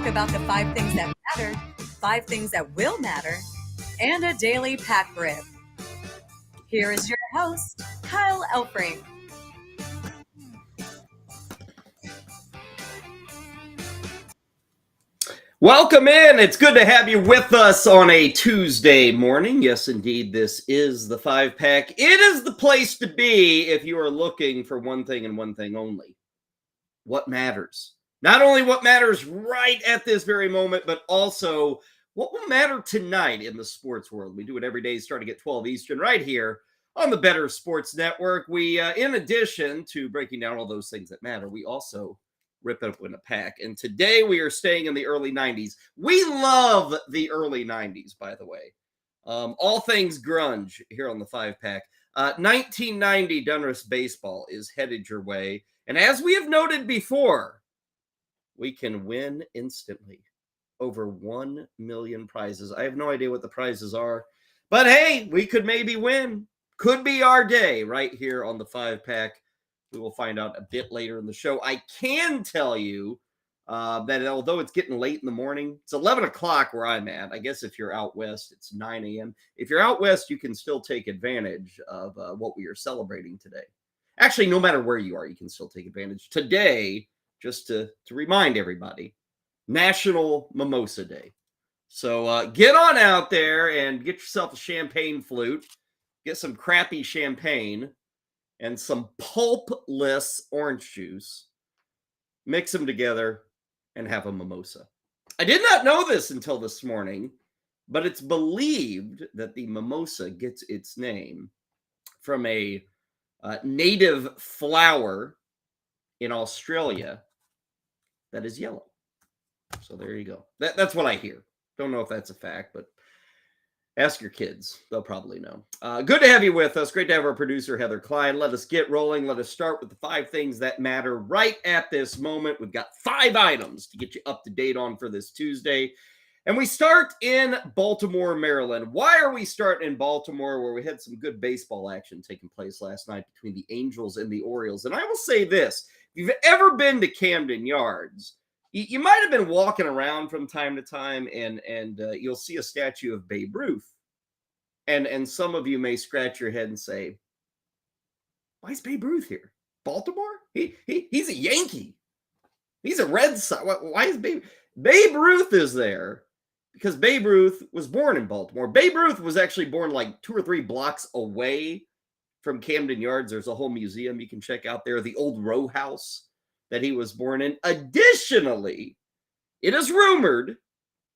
talk about the 5 things that matter, 5 things that will matter, and a daily pack rip. Here is your host, Kyle Elfrink. Welcome in. It's good to have you with us on a Tuesday morning. Yes, indeed, this is the 5-pack. It is the place to be if you are looking for one thing and one thing only. What matters? Not only what matters right at this very moment, but also what will matter tonight in the sports world. We do it every day starting at 12 Eastern right here on the Better Sports Network. We, in addition to breaking down all those things that matter, we also rip it up in a pack. And today we are staying in the early 90s. We love the early 90s, by the way. All things grunge here on the 5-pack. 1990 Donruss baseball is headed your way. And as we have noted before, we can win instantly. Over 1 million prizes. I have no idea what the prizes are. But hey, we could maybe win. Could be our day right here on the 5-pack. We will find out a bit later in the show. I can tell you that although it's getting late in the morning, it's 11 o'clock where I'm at. I guess if you're out west, it's 9 a.m. If you're out west, you can still take advantage of what we are celebrating today. Actually, no matter where you are, you can still take advantage. Today, just to remind everybody, National Mimosa Day. So get on out there and get yourself a champagne flute. Get some crappy champagne and some pulpless orange juice, mix them together, and have a mimosa. I did not know this until this morning, but it's believed that the mimosa gets its name from a native flower in Australia that is yellow. So there you go. That's what I hear. Don't know if that's a fact, but ask your kids. They'll probably know. Good to have you with us. Great to have our producer, Heather Klein. Let us get rolling. Let us start with the 5 things that matter right at this moment. We've got 5 items to get you up to date on for this Tuesday. And we start in Baltimore, Maryland. Why are we starting in Baltimore, where we had some good baseball action taking place last night between the Angels and the Orioles? And I will say this. If you've ever been to Camden Yards, you might have been walking around from time to time, and you'll see a statue of Babe Ruth. And some of you may scratch your head and say, why is Babe Ruth here? Baltimore? He's a Yankee. He's a Red Sox. Why is Babe Ruth is there? Because Babe Ruth was born in Baltimore. Babe Ruth was actually born like 2 or 3 blocks away from Camden Yards. There's a whole museum you can check out there, the old row house that he was born in. Additionally, it is rumored,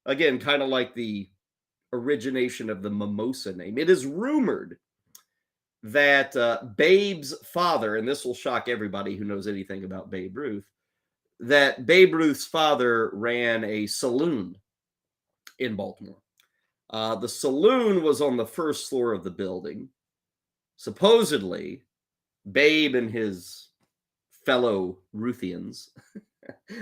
again, kind of like the origination of the mimosa name, it is rumored that Babe's father, and this will shock everybody who knows anything about Babe Ruth, that Babe Ruth's father ran a saloon in Baltimore. The saloon was on the first floor of the building. Supposedly, Babe and his fellow Ruthians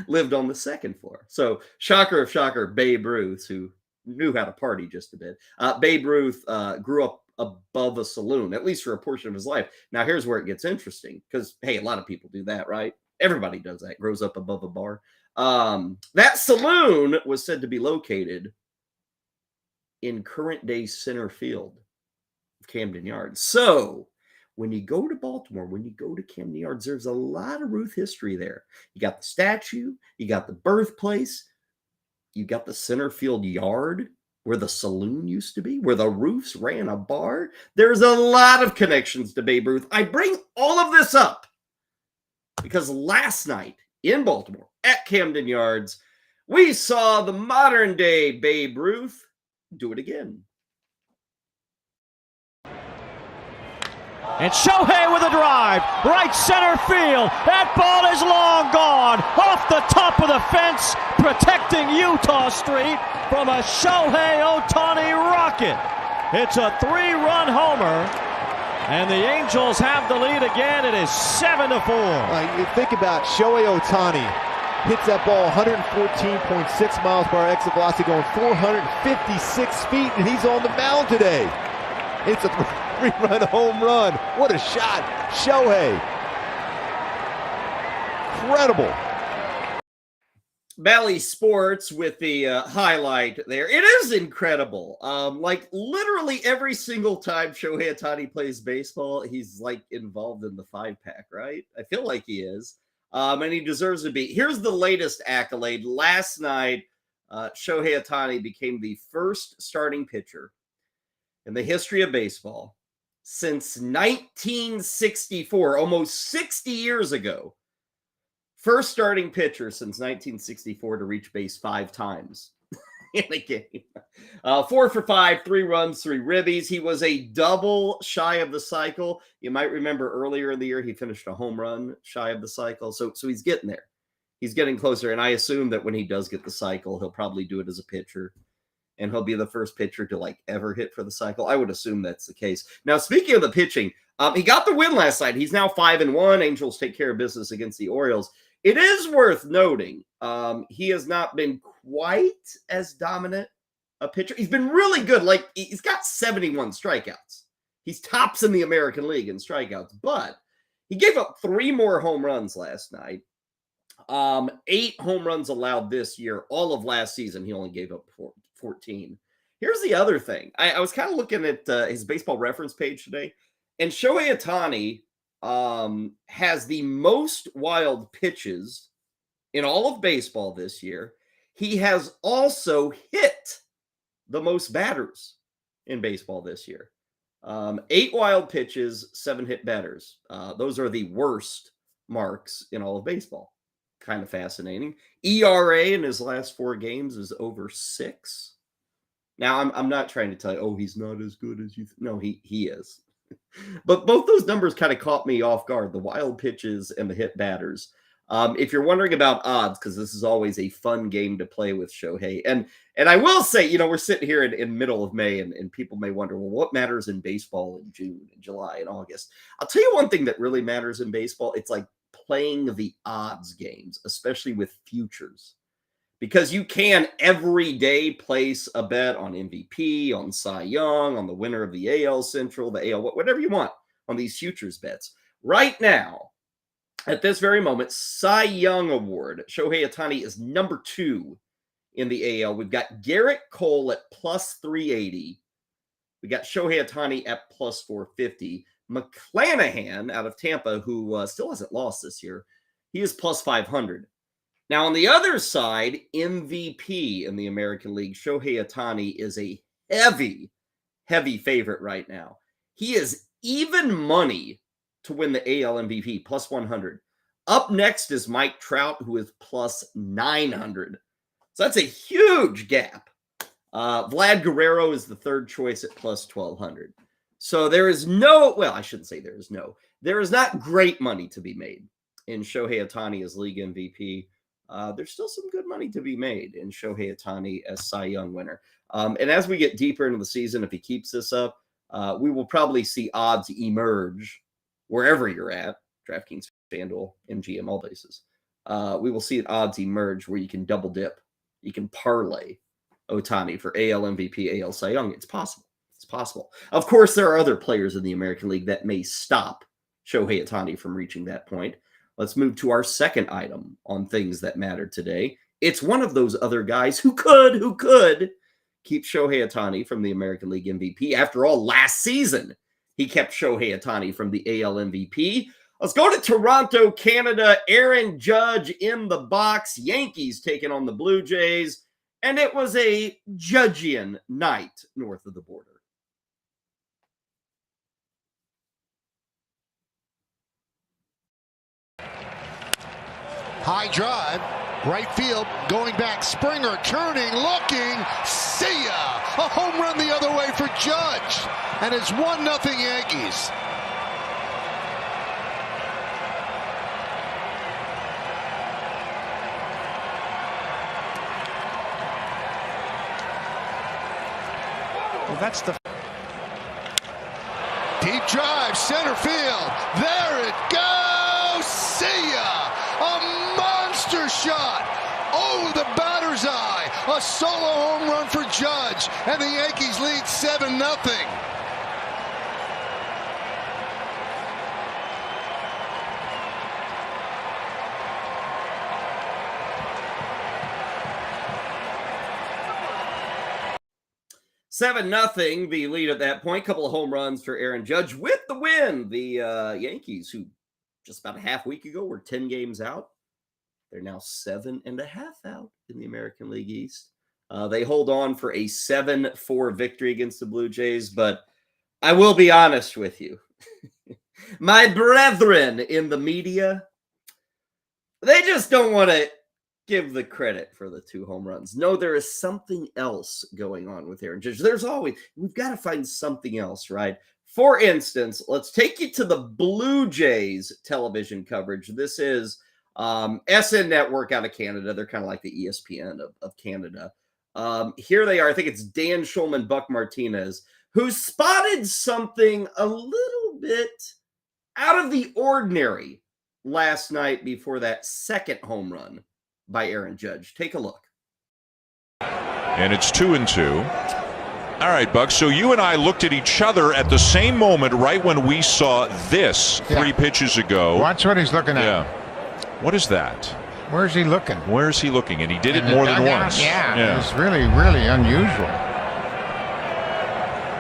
lived on the second floor. So, shocker of shocker, Babe Ruth, who knew how to party just a bit, Babe Ruth grew up above a saloon, at least for a portion of his life. Now, here's where it gets interesting, because, hey, a lot of people do that, right? Everybody does that, grows up above a bar. That saloon was said to be located in current-day center field of Camden Yards. So, when you go to Baltimore, when you go to Camden Yards, there's a lot of Ruth history there. You got the statue, you got the birthplace, you got the center field yard where the saloon used to be, where the Ruths ran a bar. There's a lot of connections to Babe Ruth. I bring all of this up because last night in Baltimore at Camden Yards, we saw the modern-day Babe Ruth do it again. And Shohei with a drive, right center field. That ball is long gone, off the top of the fence, protecting Utah Street from a Shohei Ohtani rocket. It's a 3-run homer, and the Angels have the lead again. It is 7-4. You think about Shohei Ohtani. Hits that ball 114.6 miles per hour exit velocity, going 456 feet, and he's on the mound today. It's a 3-run home run. What a shot. Shohei. Incredible. Bally Sports with the highlight there. It is incredible. Like literally every single time Shohei Ohtani plays baseball, he's like involved in the 5-pack, right? I feel like he is. And he deserves to be. Here's the latest accolade. Last night, Shohei Ohtani became the first starting pitcher in the history of baseball since 1964, almost 60 years ago. First starting pitcher since 1964 to reach base 5 times in a game. 4 for 5, 3 runs, 3 ribbies. He was a double shy of the cycle. You might remember earlier in the year, he finished a home run shy of the cycle. So he's getting there. He's getting closer. And I assume that when he does get the cycle, he'll probably do it as a pitcher. And he'll be the first pitcher to like ever hit for the cycle. I would assume that's the case. Now, speaking of the pitching, he got the win last night. He's now 5-1. Angels take care of business against the Orioles. It is worth noting he has not been quite as dominant a pitcher. He's been really good. Like, he's got 71 strikeouts. He's tops in the American League in strikeouts. But he gave up 3 more home runs last night. 8 home runs allowed this year. All of last season, he only gave up 14. Here's the other thing. I was kind of looking at his baseball reference page today. And Shohei Ohtani has the most wild pitches in all of baseball this year. He has also hit the most batters in baseball this year. 8 wild pitches, 7 hit batters. Those are the worst marks in all of baseball. Kind of fascinating. ERA in his last 4 games is over 6. Now, I'm not trying to tell you, oh, he's not as good as you. No, he is. But both those numbers kind of caught me off guard, the wild pitches and the hit batters. If you're wondering about odds, because this is always a fun game to play with Shohei. And I will say, we're sitting here in middle of May, and people may wonder, well, what matters in baseball in June and July and August? I'll tell you one thing that really matters in baseball. It's like playing the odds games, especially with futures. Because you can every day place a bet on MVP, on Cy Young, on the winner of the AL Central, the AL, whatever you want on these futures bets. Right now, at this very moment, Cy Young Award, Shohei Ohtani is number 2 in the AL. We've got Garrett Cole at plus 380. We got Shohei Ohtani at plus 450. McClanahan out of Tampa, who still hasn't lost this year, he is plus 500. Now, on the other side, MVP in the American League, Shohei Ohtani is a heavy favorite right now. He is even money to win the AL MVP, plus 100. Up next is Mike Trout, who is plus 900. So that's a huge gap. Vlad Guerrero is the third choice at plus 1,200. So there is I shouldn't say there is not great money to be made in Shohei Ohtani as league MVP. There's still some good money to be made in Shohei Ohtani as Cy Young winner. And as we get deeper into the season, if he keeps this up, we will probably see odds emerge wherever you're at, DraftKings, FanDuel, MGM, all bases. We will see odds emerge where you can double dip. You can parlay Ohtani for AL MVP, AL Cy Young. It's possible. It's possible. Of course, there are other players in the American League that may stop Shohei Ohtani from reaching that point. Let's move to our second item on things that matter today. It's one of those other guys who could keep Shohei Ohtani from the American League MVP. After all, last season, he kept Shohei Ohtani from the AL MVP. Let's go to Toronto, Canada. Aaron Judge in the box. Yankees taking on the Blue Jays. And it was a Judgian night north of the border. High drive, right field, going back, Springer turning, looking, see ya! A home run the other way for Judge, and it's 1-0 Yankees. Well, that's the Deep drive, center field, there it goes, see ya! A monster shot over the batter's eye. A solo home run for Judge, and the Yankees lead 7-0. 7-0, the lead at that point. Couple of home runs for Aaron Judge with the win. The Yankees, who just about a half week ago were 10 games out, they're now 7.5 out in the American League East. They hold on for a 7-4 victory against the Blue Jays, but I will be honest with you. My brethren in the media, they just don't want to give the credit for the 2 home runs. No, there is something else going on with Aaron Judge. We've got to find something else, right? For instance, let's take you to the Blue Jays television coverage. This is SN Network out of Canada. They're kind of like the ESPN of Canada. Here they are. I think it's Dan Schulman, Buck Martinez, who spotted something a little bit out of the ordinary last night before that second home run by Aaron Judge. Take a look. And it's 2-2. All right, Buck. So you and I looked at each other at the same moment right when we saw this 3 pitches ago. Watch what he's looking at. Yeah. What is that? Where's he looking? Where is he looking? And he did it more than once. Yeah. It's really, really unusual.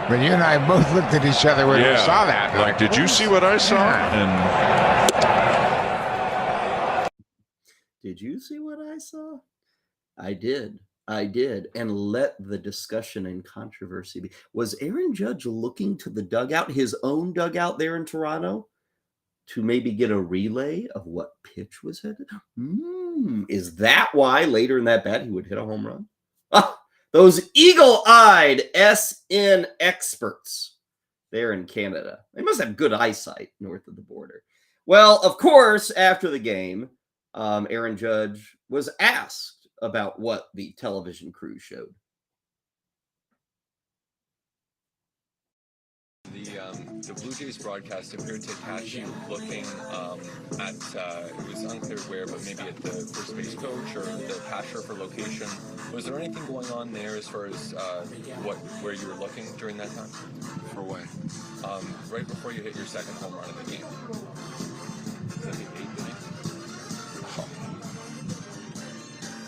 But you and I both looked at each other when we saw that. Like, did you see what I saw? Yeah. And did you see what I saw? I did. And let the discussion and controversy be. Was Aaron Judge looking to the dugout, his own dugout there in Toronto, to maybe get a relay of what pitch was headed? Is that why later in that bat he would hit a home run? Those eagle-eyed SN experts there in Canada. They must have good eyesight north of the border. Well, of course, after the game, Aaron Judge was asked about what the television crew showed. The Blue Jays broadcast appeared to catch you looking at, it was unclear where, but maybe at the first base coach or the catcher for location. Was there anything going on there as far as where you were looking during that time? For when? Right before you hit your second home run in the game. Was that the 8th inning?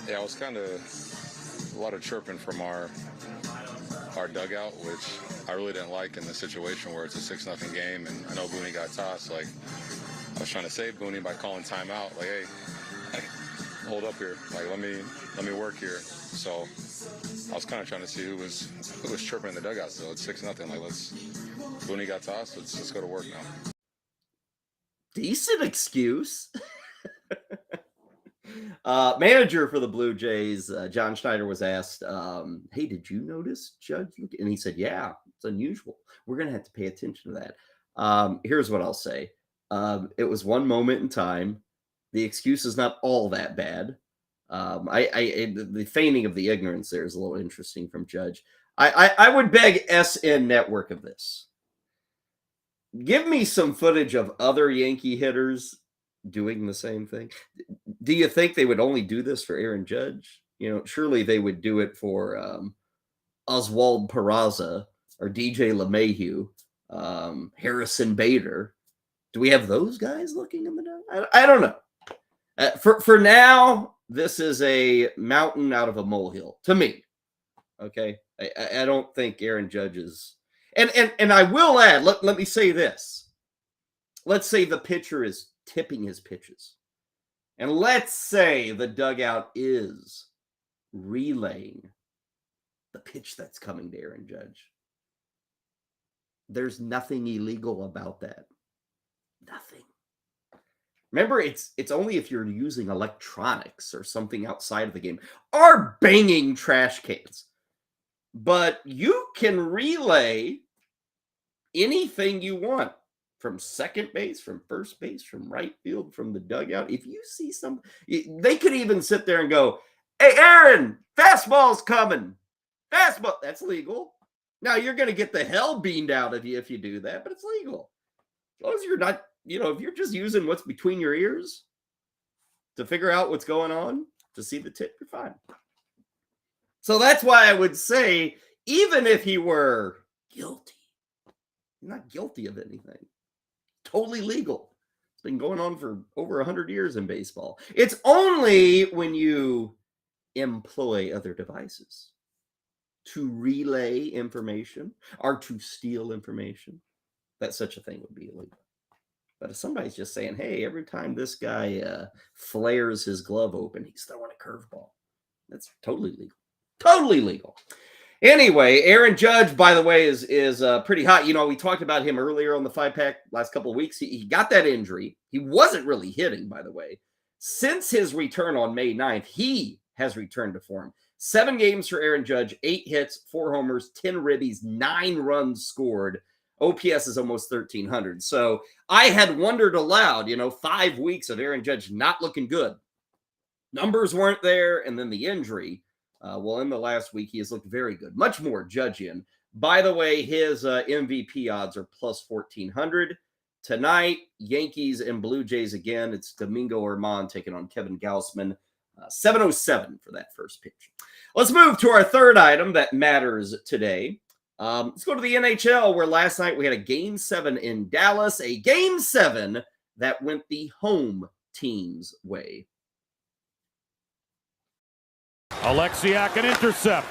Yeah, it was kind of a lot of chirping from our dugout, which I really didn't like in the situation where it's a 6-0 game, and I know Booney got tossed. Like, I was trying to save Booney by calling timeout. Like, hey, hold up here. Like, let me work here. So I was kind of trying to see who was chirping in the dugout. So it's 6-0. Like, Booney got tossed. Let's go to work now. Decent excuse. Manager for the Blue Jays, John Schneider, was asked, hey, did you notice Judge? And he said, yeah, it's unusual. We're going to have to pay attention to that. Here's what I'll say. It was one moment in time. The excuse is not all that bad. The feigning of the ignorance there is a little interesting from Judge. I would beg SN Network of this. Give me some footage of other Yankee hitters doing the same thing. Do you think they would only do this for Aaron Judge? You know, surely they would do it for Oswald Peraza or DJ LeMahieu, Harrison Bader. Do we have those guys looking in the dark? I don't know. For now, this is a mountain out of a molehill to me. Okay, I don't think Aaron Judge is. And I will add. Let me say this. Let's say the pitcher is tipping his pitches. And let's say the dugout is relaying the pitch that's coming to Aaron Judge. There's nothing illegal about that. Nothing. Remember, it's only if you're using electronics or something outside of the game or banging trash cans. But you can relay anything you want. From second base, from first base, from right field, from the dugout. If you see something, they could even sit there and go, hey, Aaron, fastball's coming. Fastball. That's legal. Now, you're going to get the hell beamed out of you if you do that, but it's legal. As long as you're not, if you're just using what's between your ears to figure out what's going on, to see the tip, you're fine. So that's why I would say, even if he were guilty, he's not guilty of anything. Totally legal. It's been going on for over 100 years in baseball. It's only when you employ other devices to relay information or to steal information, that such a thing would be illegal. But if somebody's just saying, hey, every time this guy flares his glove open, he's throwing a curveball, that's totally legal. Totally legal. Anyway, Aaron Judge, by the way, is pretty hot. You know, we talked about him earlier on the 5-pack last couple of weeks. He got that injury. He wasn't really hitting, by the way. Since his return on May 9th, he has returned to form. 7 games for Aaron Judge, 8 hits, 4 homers, 10 ribbies, 9 runs scored. OPS is almost 1,300. So I had wondered aloud, 5 weeks of Aaron Judge not looking good. Numbers weren't there, and then the injury. Well, in the last week, he has looked very good. Much more Judge-in. By the way, his MVP odds are plus 1,400. Tonight, Yankees and Blue Jays again. It's Domingo Germán taking on Kevin Gausman. 7:07 for that first pitch. Let's move to our third item that matters today. Let's go to the NHL, where last night we had a Game 7 in Dallas, a Game 7 that went the home team's way. Alexiak an intercept.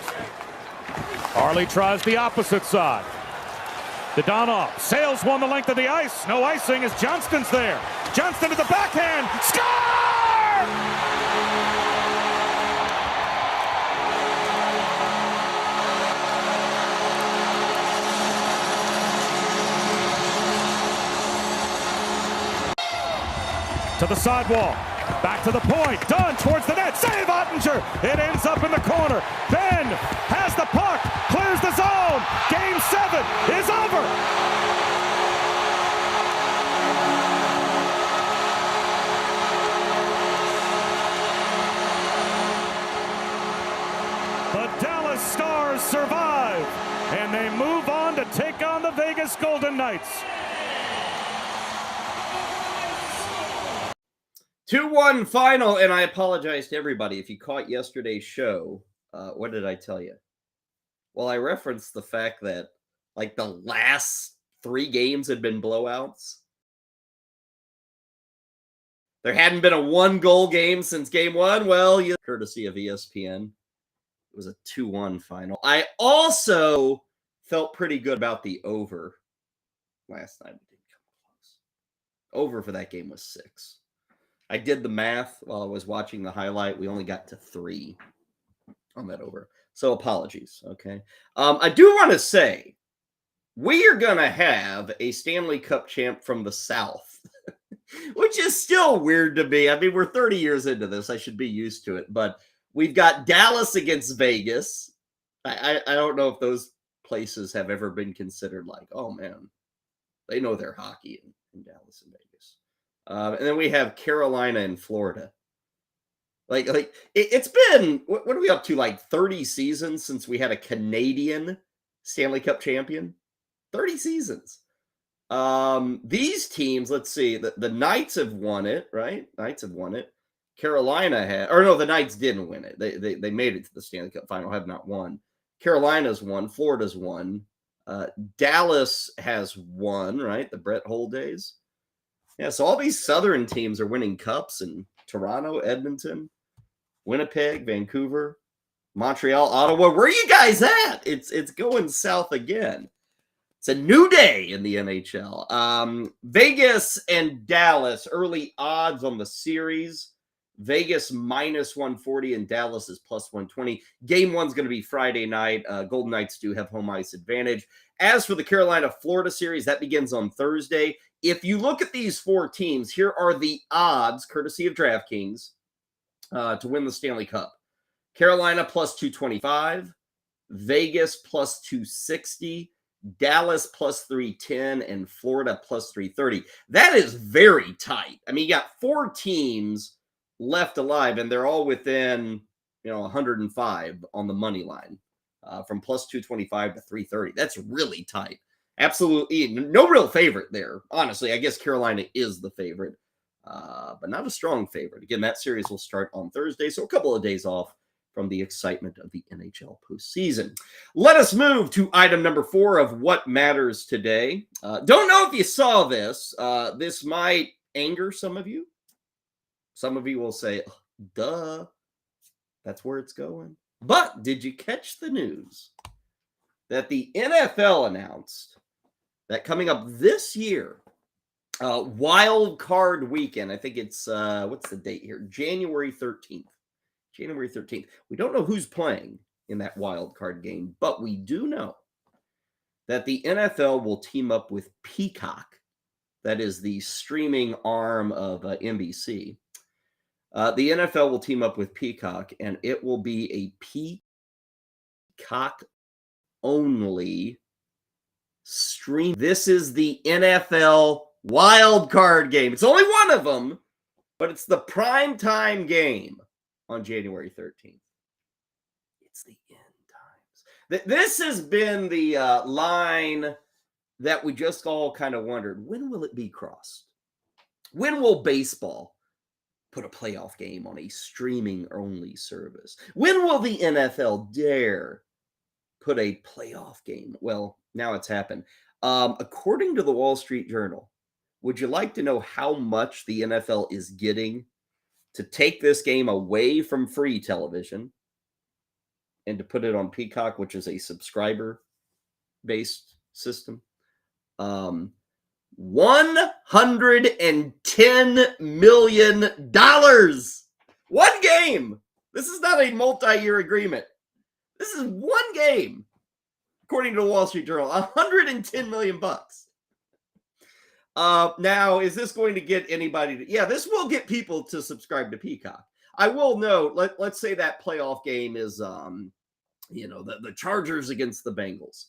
Harley tries the opposite side. Dadonov sails one the length of the ice. No icing as Johnston's there. Johnston to the backhand. Score! To the sidewall, back to the point, done towards the net, save Ottinger, it ends up in the corner, Ben has the puck, clears the zone, Game 7 is over. The Dallas Stars survive, and they move on to take on the Vegas Golden Knights. 2-1 final, and I apologize to everybody. If you caught yesterday's show, what did I tell you? Well, I referenced the fact that, the last 3 games had been blowouts. There hadn't been a 1-goal game since Game 1. Well, courtesy of ESPN, it was a 2-1 final. I also felt pretty good about the over last night. We didn't come close. Over for that game was 6. I did the math while I was watching the highlight. We only got to 3 on that over. So apologies, okay? I do want to say, we are going to have a Stanley Cup champ from the South, which is still weird to me. I mean, we're 30 years into this. I should be used to it. But we've got Dallas against Vegas. I don't know if those places have ever been considered oh, man, they know their hockey in Dallas and Vegas. And then we have Carolina and Florida. It's been, what are we up to, 30 seasons since we had a Canadian Stanley Cup champion? 30 seasons. These teams, let's see, the Knights have won it, right? Knights have won it. Carolina had, or no, the Knights didn't win it. They made it to the Stanley Cup final, have not won. Carolina's won. Florida's won. Dallas has won, right? The Brett Hull days. Yeah, so all these Southern teams are winning cups in Toronto, Edmonton, Winnipeg, Vancouver, Montreal, Ottawa. Where are you guys at? It's going south again. It's a new day in the NHL. Vegas and Dallas, early odds on the series. Vegas minus 140 and Dallas is plus 120. Game 1's going to be Friday night. Golden Knights do have home ice advantage. As for the Carolina-Florida series, that begins on Thursday. If you look at these 4 teams, here are the odds, courtesy of DraftKings, to win the Stanley Cup. Carolina plus 225, Vegas plus 260, Dallas plus 310, and Florida plus 330. That is very tight. I mean, you got 4 teams left alive, and they're all within, 105 on the money line, from plus 225 to 330. That's really tight. Absolutely no real favorite there. Honestly, I guess Carolina is the favorite, but not a strong favorite. Again, that series will start on Thursday, so a couple of days off from the excitement of the NHL postseason. Let us move to item number 4 of what matters today. Don't know if you saw this. This might anger some of you. Some of you will say, duh, that's where it's going. But did you catch the news that the NFL announced that coming up this year, wild card weekend, I think it's, what's the date here? January 13th. January 13th. We don't know who's playing in that wild card game, but we do know that the NFL will team up with Peacock. That is the streaming arm of NBC. The NFL will team up with Peacock, and it will be a Peacock-only stream. This is the NFL wild card game. It's only one of them, but it's the primetime game on January 13th. It's the end times. This has been the line that we just all kind of wondered, when will it be crossed? When will baseball put a playoff game on a streaming-only service? When will the NFL dare put a playoff game? Well, now it's happened. According to the Wall Street Journal, would you like to know how much the NFL is getting to take this game away from free television and to put it on Peacock, which is a subscriber-based system? $110 million. One game. This is not a multi-year agreement. This is one game. According to the Wall Street Journal, $110 million. Now, is this going to get anybody to... Yeah, this will get people to subscribe to Peacock. I will note, let's say that playoff game is, the Chargers against the Bengals.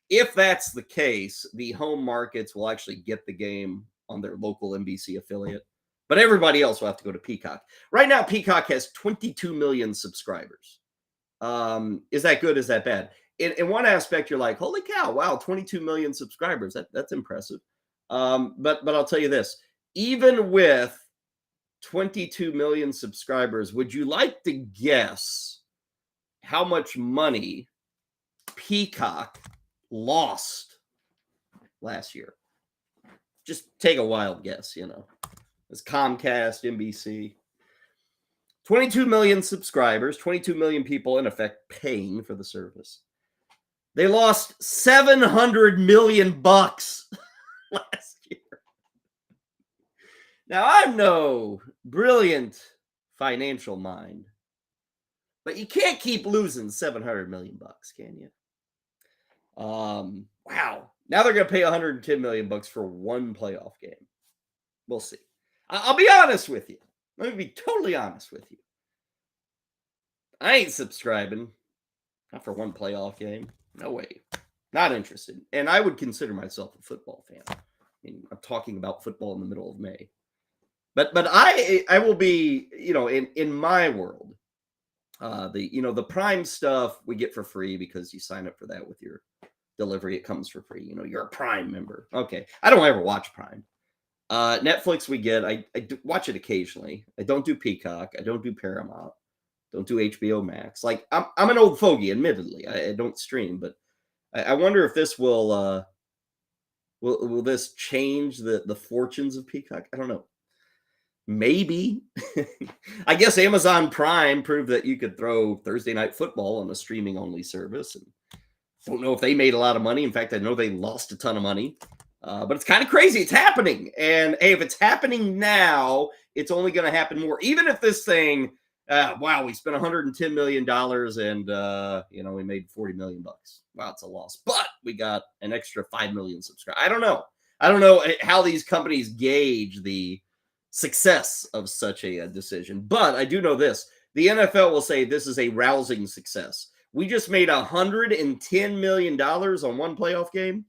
If that's the case, the home markets will actually get the game on their local NBC affiliate, but everybody else will have to go to Peacock. Right now, Peacock has 22 million subscribers. Is that good? Is that bad? In one aspect, you're like, holy cow, wow, 22 million subscribers. That's impressive. But I'll tell you this, even with 22 million subscribers, would you like to guess how much money Peacock lost last year? Just take a wild guess, It's Comcast, NBC. 22 million subscribers, 22 million people in effect paying for the service. They lost $700 million last year. Now, I'm no brilliant financial mind, but you can't keep losing $700 million, can you? Wow. Now they're going to pay $110 million for one playoff game. We'll see. I'll be honest with you. Let me be totally honest with you. I ain't subscribing. Not for one playoff game. No way. Not interested. And I would consider myself a football fan. I'm talking about football in the middle of May. But I will be, in my world, the Prime stuff we get for free because you sign up for that with your delivery. It comes for free. You're a Prime member. Okay. I don't ever watch Prime. Netflix we get. I watch it occasionally. I don't do Peacock. I don't do Paramount. Don't do HBO Max. Like I'm an old fogey, admittedly. I don't stream, but I wonder if this will this change the fortunes of Peacock? I don't know. Maybe. I guess Amazon Prime proved that you could throw Thursday Night Football on a streaming only service. And don't know if they made a lot of money. In fact, I know they lost a ton of money. But it's kind of crazy. It's happening. And hey, if it's happening now, it's only going to happen more. Even if this thing, wow, we spent $110 million and, we made $40 million. Wow, it's a loss. But we got an extra 5 million subscribers. I don't know. I don't know how these companies gauge the success of such a decision. But I do know this. The NFL will say this is a rousing success. We just made $110 million on one playoff game.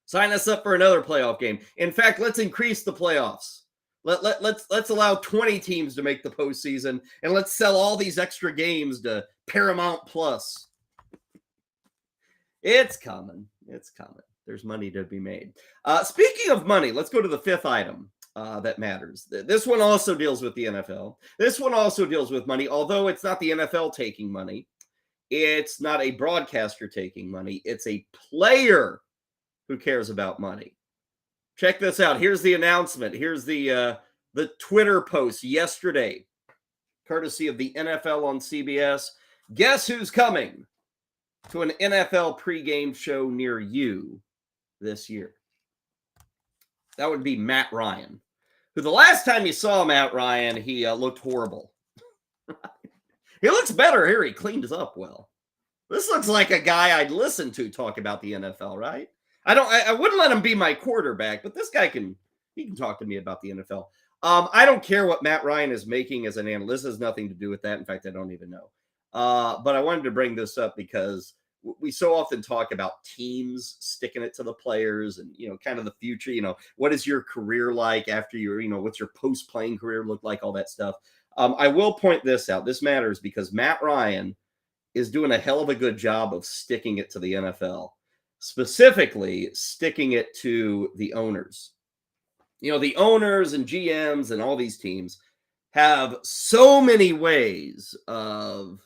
Sign us up for another playoff game. In fact, let's increase the playoffs. Let's allow 20 teams to make the postseason, and let's sell all these extra games to Paramount Plus. It's coming. It's coming. There's money to be made. Speaking of money, let's go to the fifth item that matters. This one also deals with the NFL. This one also deals with money, although it's not the NFL taking money. It's not a broadcaster taking money. It's a player who cares about money. Check this out. Here's the announcement. Here's the Twitter post yesterday, courtesy of the NFL on CBS. Guess who's coming to an NFL pregame show near you this year? That would be Matt Ryan, who the last time you saw Matt Ryan, he looked horrible. He looks better here. He cleaned up well. This looks like a guy I'd listen to talk about the NFL, right? I wouldn't let him be my quarterback, but this guy can talk to me about the NFL. I don't care what Matt Ryan is making as an analyst. This has nothing to do with that. In fact, I don't even know. But I wanted to bring this up because we so often talk about teams sticking it to the players and, kind of the future, what is your career like after what's your post-playing career look like, all that stuff. I will point this out. This matters because Matt Ryan is doing a hell of a good job of sticking it to the NFL, specifically sticking it to the owners. The owners and GMs and all these teams have so many ways of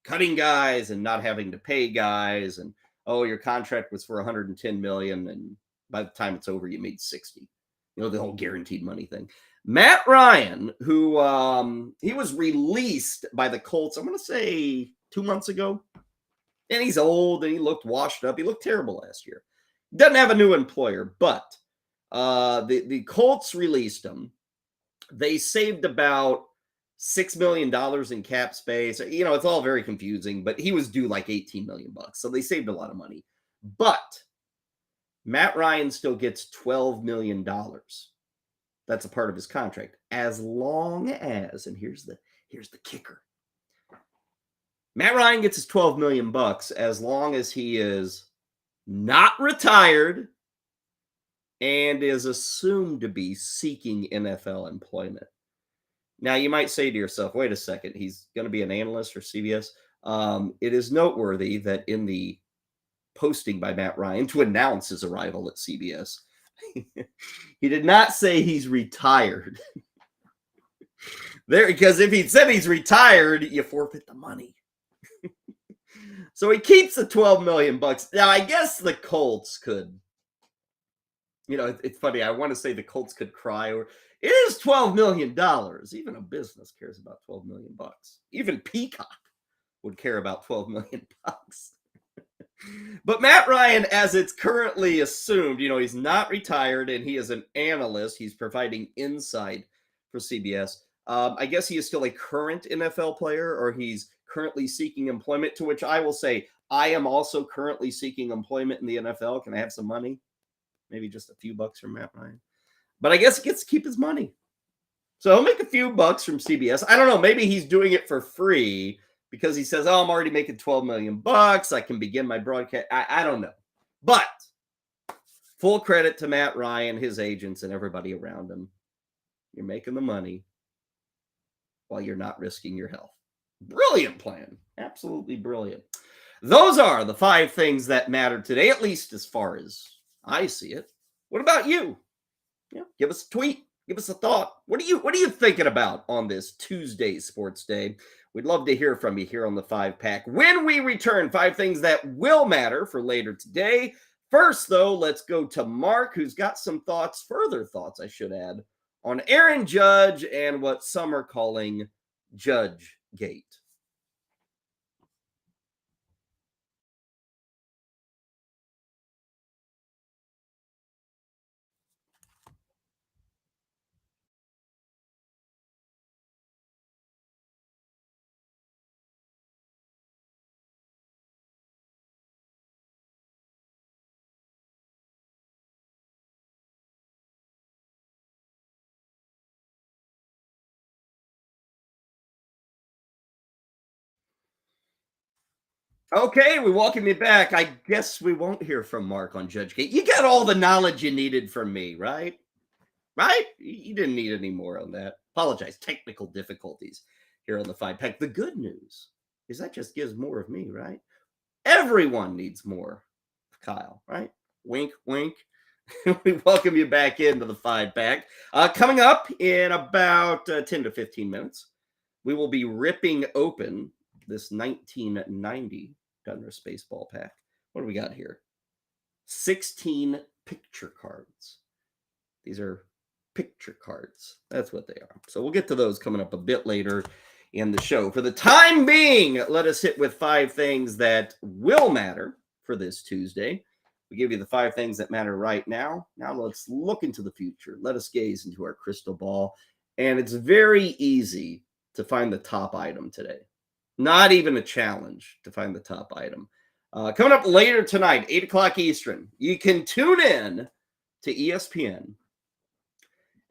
cutting guys and not having to pay guys. And, your contract was for $110 million. And by the time it's over, you made 60, the whole guaranteed money thing. Matt Ryan, who he was released by the Colts, I'm going to say 2 months ago. And he's old and he looked washed up. He looked terrible last year. Doesn't have a new employer, but the Colts released him. They saved about $6 million in cap space. It's all very confusing, but he was due like $18 million. So they saved a lot of money. But Matt Ryan still gets $12 million. That's a part of his contract. As long as, and here's the kicker. Matt Ryan gets his $12 million as long as he is not retired and is assumed to be seeking NFL employment. Now, you might say to yourself, wait a second, he's going to be an analyst for CBS. It is noteworthy that in the posting by Matt Ryan to announce his arrival at CBS, he did not say he's retired. Because if he'd said he's retired, you forfeit the money. So he keeps the $12 million. Now, I guess the Colts could, it's funny. I want to say the Colts could cry, or it is $12 million. Even a business cares about $12 million. Even Peacock would care about $12 million. But Matt Ryan, as it's currently assumed, he's not retired and he is an analyst. He's providing insight for CBS. I guess he is still a current NFL player, or he's currently seeking employment, to which I will say, I am also currently seeking employment in the NFL. Can I have some money? Maybe just a few bucks from Matt Ryan. But I guess he gets to keep his money. So he'll make a few bucks from CBS. I don't know. Maybe he's doing it for free because he says, I'm already making $12 million. I can begin my broadcast. I don't know. But full credit to Matt Ryan, his agents, and everybody around him. You're making the money while you're not risking your health. Brilliant plan. Absolutely brilliant. Those are the 5 things that matter today, at least as far as I see it. What about you? Give us a tweet. Give us a thought. What are you thinking about on this Tuesday Sports Day? We'd love to hear from you here on the 5-Pack. When we return, 5 things that will matter for later today. First, though, let's go to Mark, who's got some further thoughts, I should add, on Aaron Judge and what some are calling Judge Gate. Okay, we welcome you back. I guess we won't hear from Mark on Judge Gate. You got all the knowledge you needed from me, right? Right? You didn't need any more on that. Apologize. Technical difficulties here on the 5-Pack. The good news is that just gives more of me, right? Everyone needs more of Kyle, right? Wink, wink. We welcome you back into the 5-Pack. Coming up in about 10 to 15 minutes, we will be ripping open this 1990 Donruss baseball pack. What do we got here? 16 picture cards. These are picture cards. That's what they are. So we'll get to those coming up a bit later in the show. For the time being, let us hit with 5 things that will matter for this Tuesday. We give you the 5 things that matter right now. Now let's look into the future. Let us gaze into our crystal ball. And it's very easy to find the top item today. Not even a challenge to find the top item. Coming up later tonight, 8 o'clock Eastern, you can tune in to ESPN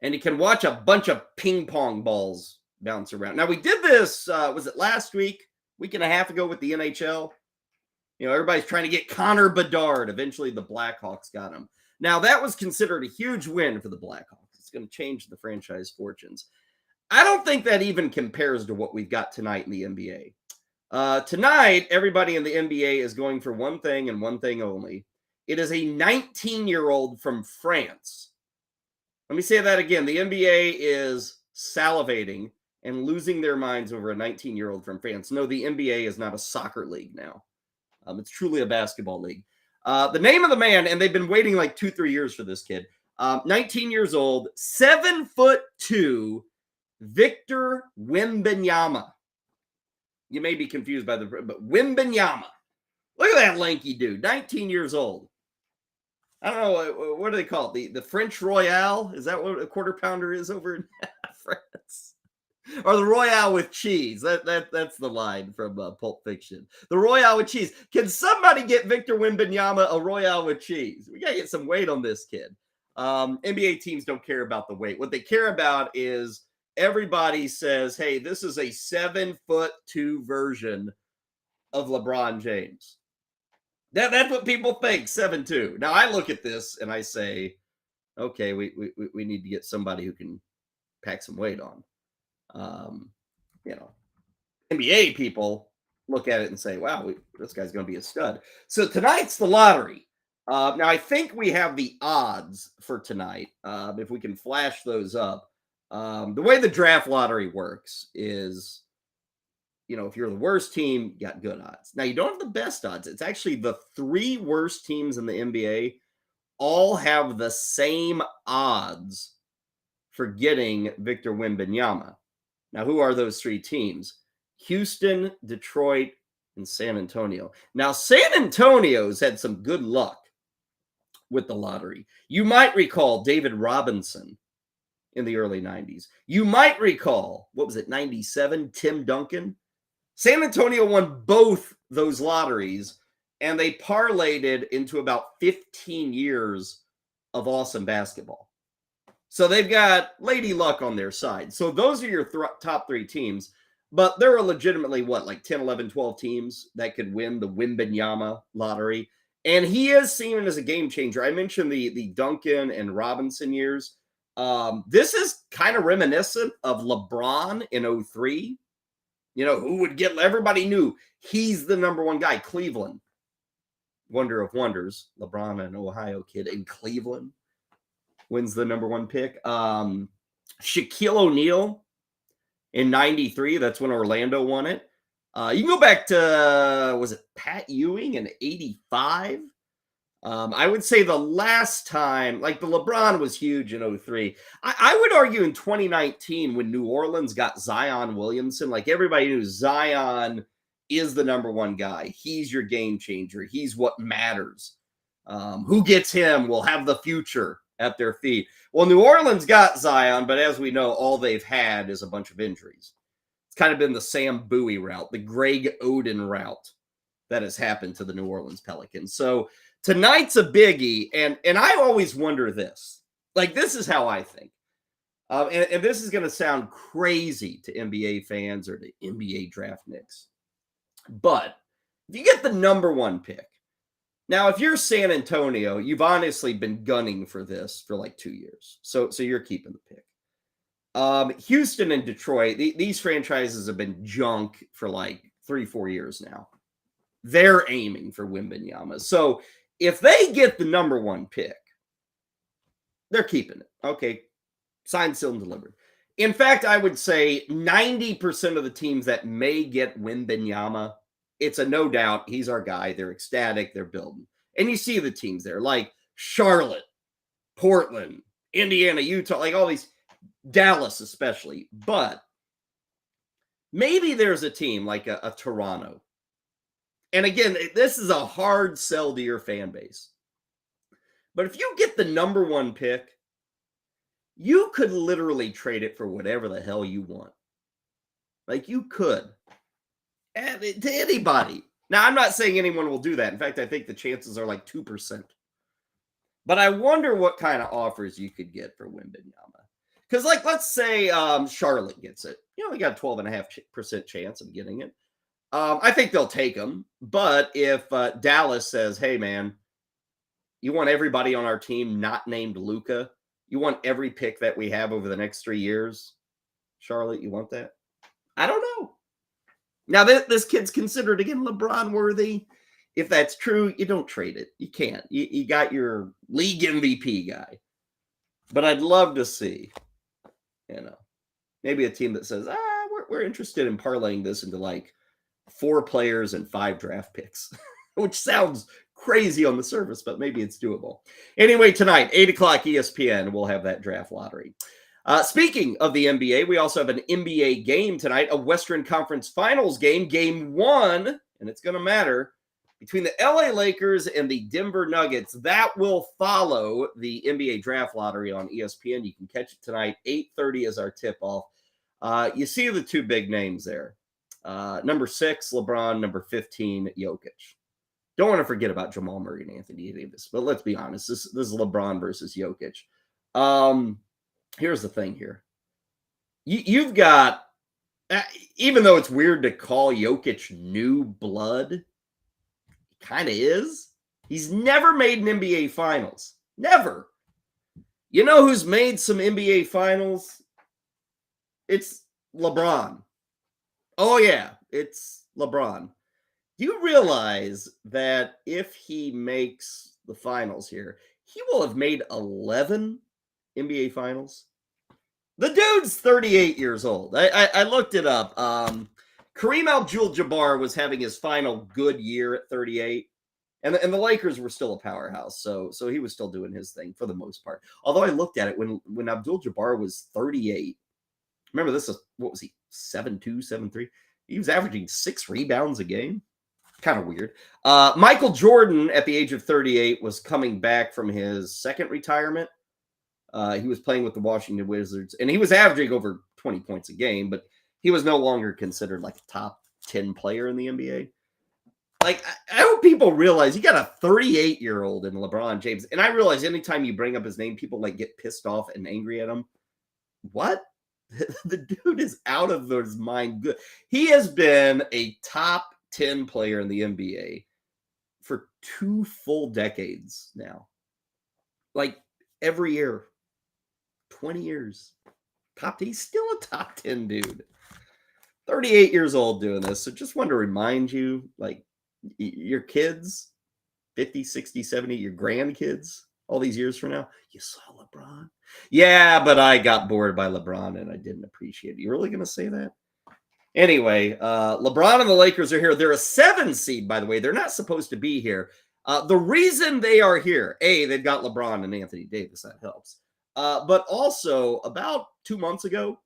and you can watch a bunch of ping pong balls bounce around. Now, we did this, was it last week and a half ago with the NHL? You know, everybody's trying to get Connor Bedard. Eventually, the Blackhawks got him. Now, that was considered a huge win for the Blackhawks. It's going to change the franchise fortunes. I don't think that even compares to what we've got tonight in the NBA. Tonight, everybody in the NBA is going for one thing and one thing only. It is a 19-year-old from France. Let me say that again. The NBA is salivating and losing their minds over a 19-year-old from France. No, the NBA is not a soccer league now. It's truly a basketball league. The name of the man, and they've been waiting like 2-3 years for this kid. 19 years old, 7'2", Victor Wembanyama. You may be confused by but Wembanyama. Look at that lanky dude, 19 years old. I don't know, what do they call it? The French Royale? Is that what a quarter pounder is over in France? Or the Royale with cheese. That's the line from Pulp Fiction. The Royale with cheese. Can somebody get Victor Wembanyama a Royale with cheese? We got to get some weight on this kid. NBA teams don't care about the weight. What they care about is everybody says, hey, this is a 7'2" version of LeBron James. That's what people think, 7'2". Now, I look at this and I say, okay, we need to get somebody who can pack some weight on. NBA people look at it and say, wow, this guy's going to be a stud. So tonight's the lottery. Now, I think we have the odds for tonight. If we can flash those up. The way the draft lottery works is, if you're the worst team, you got good odds. Now, you don't have the best odds. It's actually the 3 worst teams in the NBA all have the same odds for getting Victor Wembanyama. Now, who are those 3 teams? Houston, Detroit, and San Antonio. Now, San Antonio's had some good luck with the lottery. You might recall David Robinson in the early 90s. You might recall, 97, Tim Duncan? San Antonio won both those lotteries, and they parlayed it into about 15 years of awesome basketball. So they've got Lady Luck on their side. So those are your top 3 teams, but there are legitimately, 10, 11, 12 teams that could win the Wembanyama lottery. And he is seen as a game changer. I mentioned the Duncan and Robinson years. This is kind of reminiscent of LeBron in 2003. Who would get, everybody knew he's the number one guy. Cleveland, wonder of wonders. LeBron, an Ohio kid in Cleveland, wins the number 1 pick. Shaquille O'Neal in 93. That's when Orlando won it. You can go back to, was it Pat Ewing in 85? I would say the last time, the LeBron was huge in 2003. I would argue in 2019 when New Orleans got Zion Williamson, everybody knew Zion is the number 1 guy. He's your game changer. He's what matters. Who gets him will have the future at their feet. Well, New Orleans got Zion, but as we know, all they've had is a bunch of injuries. It's kind of been the Sam Bowie route, the Greg Oden route that has happened to the New Orleans Pelicans. So tonight's a biggie, and I always wonder this. This is how I think. And this is going to sound crazy to NBA fans or to NBA draft nicks. But if you get the number 1 pick, now if you're San Antonio, you've honestly been gunning for this for 2 years. So you're keeping the pick. Houston and Detroit, these franchises have been junk for 3-4 years now. They're aiming for Wembanyama. So if they get the number 1 pick, they're keeping it. Okay, signed, sealed, and delivered. In fact, I would say 90% of the teams that may get Wembanyama, it's a no doubt, he's our guy. They're ecstatic. They're building. And you see the teams there, like Charlotte, Portland, Indiana, Utah, all these, Dallas especially. But Maybe there's a team like a Toronto. And again, this is a hard sell to your fan base. But if you get the number 1 pick, you could literally trade it for whatever the hell you want. Like, you could. And to anybody. Now, I'm not saying anyone will do that. In fact, I think the chances are like 2%. But I wonder what kind of offers you could get for Wembanyama. Because, like, let's say Charlotte gets it. They got a 12.5% chance of getting it. I think they'll take him. But if Dallas says, hey, man, you want everybody on our team not named Luka? You want every pick that we have over the next 3 years? Charlotte, you want that? I don't know. Now, this kid's considered, again, LeBron worthy. If that's true, you don't trade it. You can't. You got your league MVP guy. But I'd love to see, maybe a team that says, we're interested in parlaying this into like 4 players and 5 draft picks, which sounds crazy on the surface, but maybe it's doable. Anyway, tonight, 8 o'clock ESPN, we'll have that draft lottery. Speaking of the NBA, we also have an NBA game tonight, a Western Conference Finals game, game 1, and it's going to matter, between the LA Lakers and the Denver Nuggets. That will follow the NBA draft lottery on ESPN. You can catch it tonight, 8:30 is our tip-off. You see the 2 big names there. Number 6, LeBron, number 15, Jokic. Don't want to forget about Jamal Murray and Anthony Davis, but let's be honest, this is LeBron versus Jokic. Here's the thing here. You've got, even though it's weird to call Jokic new blood, he kind of is. He's never made an NBA Finals. Never. You know who's made some NBA Finals? It's LeBron. Oh, yeah, it's LeBron. Do you realize that if he makes the finals here, he will have made 11 NBA Finals? The dude's 38 years old. I looked it up. Kareem Abdul-Jabbar was having his final good year at 38. And the Lakers were still a powerhouse. So he was still doing his thing for the most part. Although I looked at it when Abdul-Jabbar was 38. Remember, this is, what was he, 7'2", 7'3"? He was averaging 6 rebounds a game. Kind of weird. Michael Jordan, at the age of 38, was coming back from his second retirement. He was playing with the Washington Wizards, and he was averaging over 20 points a game, but he was no longer considered like a top 10 player in the NBA. Like, I hope people realize you got a 38-year-old in LeBron James, and I realize anytime you bring up his name, people like get pissed off and angry at him. What? The dude is out of his mind good. He has been a top 10 player in the NBA for 2 full decades now. Like, every year. 20 years. He's still a top 10 dude. 38 years old doing this. So just want to remind you, like, your kids, 50, 60, 70, your grandkids, all these years from now, you saw LeBron? Yeah, but I got bored by LeBron and I didn't appreciate it. You really going to say that? Anyway, LeBron and the Lakers are here. They're a 7 seed, by the way. They're not supposed to be here. The reason they are here, they've got LeBron and Anthony Davis. That helps. But also, about 2 months ago,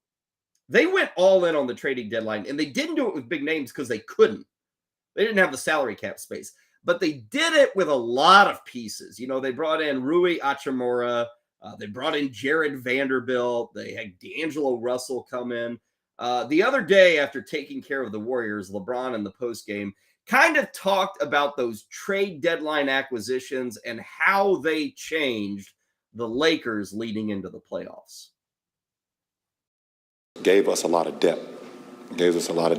they went all in on the trading deadline, and they didn't do it with big names because they couldn't. They didn't have the salary cap space. But they did it with a lot of pieces. You know, they brought in Rui Hachimura. They brought in Jared Vanderbilt. They had D'Angelo Russell come in. The other day, after taking care of the Warriors, LeBron in the postgame kind of talked about those trade deadline acquisitions and how they changed the Lakers leading into the playoffs. Gave us a lot of depth. It gave us another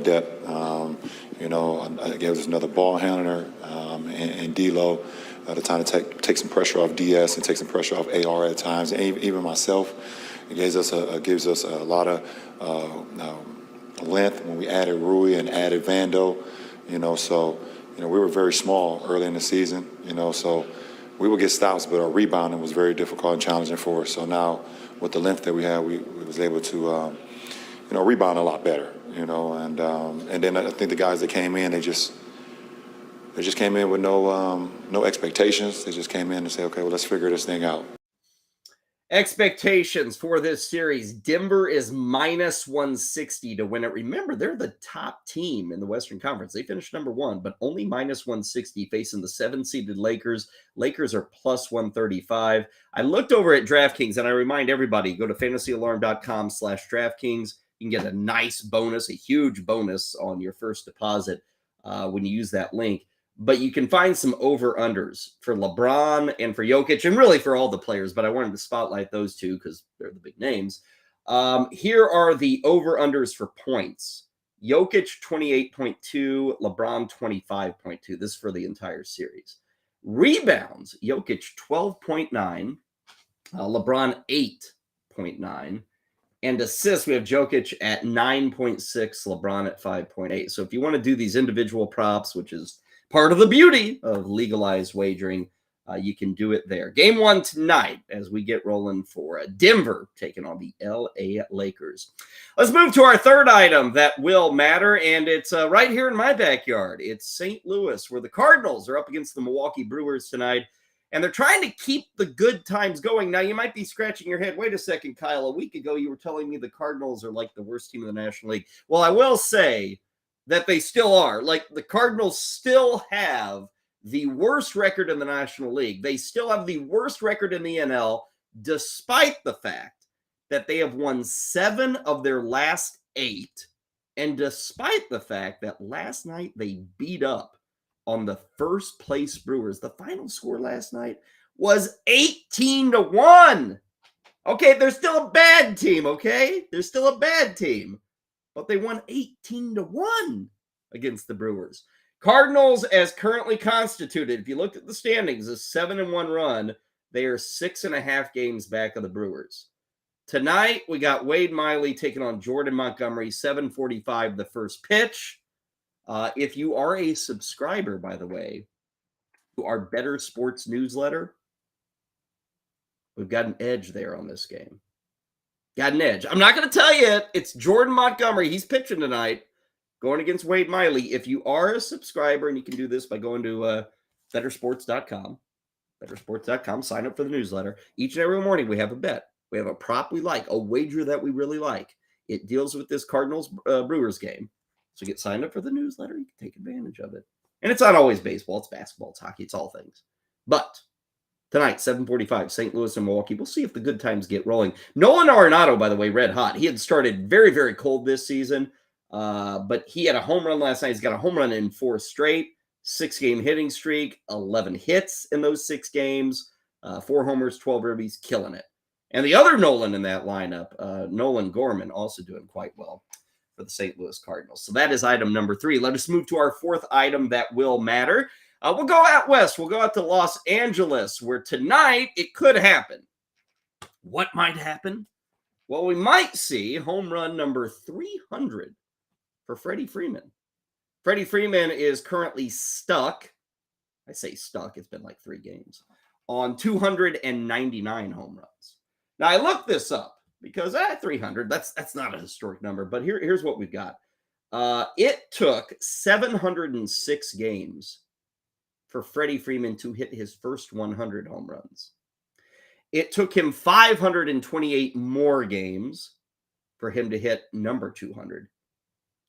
ball handler and D'Lo to time to take some pressure off DS and take some pressure off AR at times. And even myself, it gives us a lot of length when we added Rui and added Vando. We were very small early in the season. So we would get stops, but our rebounding was very difficult and challenging for us. So now with the length that we had, we was able to rebound a lot better. And then I think the guys that came in, they just came in with no expectations. They just came in and said, okay, well, let's figure this thing out. Expectations for this series. Denver is minus 160 to win it. Remember, they're the top team in the Western Conference. They finished number 1, but only minus 160 facing the 7-seeded Lakers. Lakers are plus 135. I looked over at DraftKings, and I remind everybody, go to fantasyalarm.com/DraftKings. You can get a nice bonus, a huge bonus on your first deposit when you use that link. But you can find some over-unders for LeBron and for Jokic, and really for all the players, but I wanted to spotlight those two because they're the big names. Here are the over-unders for points. Jokic, 28.2, LeBron, 25.2. This is for the entire series. Rebounds, Jokic, 12.9, LeBron, 8.9. And assists, we have Jokic at 9.6, LeBron at 5.8. So if you want to do these individual props, which is part of the beauty of legalized wagering, you can do it there. Game 1 tonight as we get rolling for Denver taking on the LA Lakers. Let's move to our third item that will matter, and it's right here in my backyard. It's St. Louis, where the Cardinals are up against the Milwaukee Brewers tonight, and they're trying to keep the good times going. Now, you might be scratching your head. Wait a second, Kyle. A week ago, you were telling me the Cardinals are like the worst team in the National League. Well, I will say that they still are. Like, the Cardinals still have the worst record in the National League. They still have the worst record in the NL, despite the fact that they have won 7 of their last 8, and despite the fact that last night they beat up on the first place Brewers. The final score last night was 18-1. Okay, they're still a bad team, okay? They're still a bad team. But they won 18-1 against the Brewers. Cardinals, as currently constituted, if you look at the standings, a 7-1 run. They are 6.5 games back of the Brewers. Tonight, we got Wade Miley taking on Jordan Montgomery, 7:45 the first pitch. If you are a subscriber, by the way, to our Better Sports newsletter, we've got an edge there on this game. Got an edge. I'm not going to tell you it. It's Jordan Montgomery. He's pitching tonight, going against Wade Miley. If you are a subscriber, and you can do this by going to bettersports.com, sign up for the newsletter. Each and every morning, we have a bet. We have a prop we like, a wager that we really like. It deals with this Cardinals-Brewers game. So get signed up for the newsletter. You can take advantage of it. And it's not always baseball. It's basketball. It's hockey. It's all things. But tonight, 7:45, St. Louis and Milwaukee. We'll see if the good times get rolling. Nolan Arenado, by the way, red hot. He had started very, very cold this season, but he had a home run last night. He's got a home run in 4 straight, 6-game hitting streak, 11 hits in those 6 games, 4 homers, 12 ribbies, killing it. And the other Nolan in that lineup, Nolan Gorman, also doing quite well for the St. Louis Cardinals. So that is item number 3. Let us move to our fourth item that will matter. We'll go out west. We'll go out to Los Angeles, where tonight it could happen. What might happen? Well, we might see home run number 300 for Freddie Freeman. Freddie Freeman is currently stuck. I say stuck. It's been like 3 games. On 299 home runs. Now, I looked this up because 300, that's not a historic number. But here's what we've got. It took 706 games for Freddie Freeman to hit his first 100 home runs. It took him 528 more games for him to hit number 200.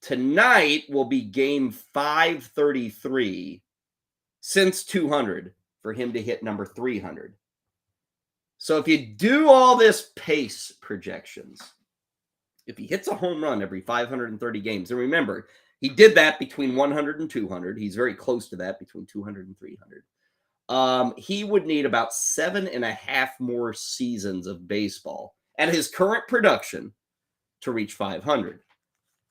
Tonight will be game 533 since 200 for him to hit number 300. So if you do all this pace projections, if he hits a home run every 530 games, and remember, he did that between 100 and 200. He's very close to that between 200 and 300. He would need about 7.5 more seasons of baseball at his current production to reach 500.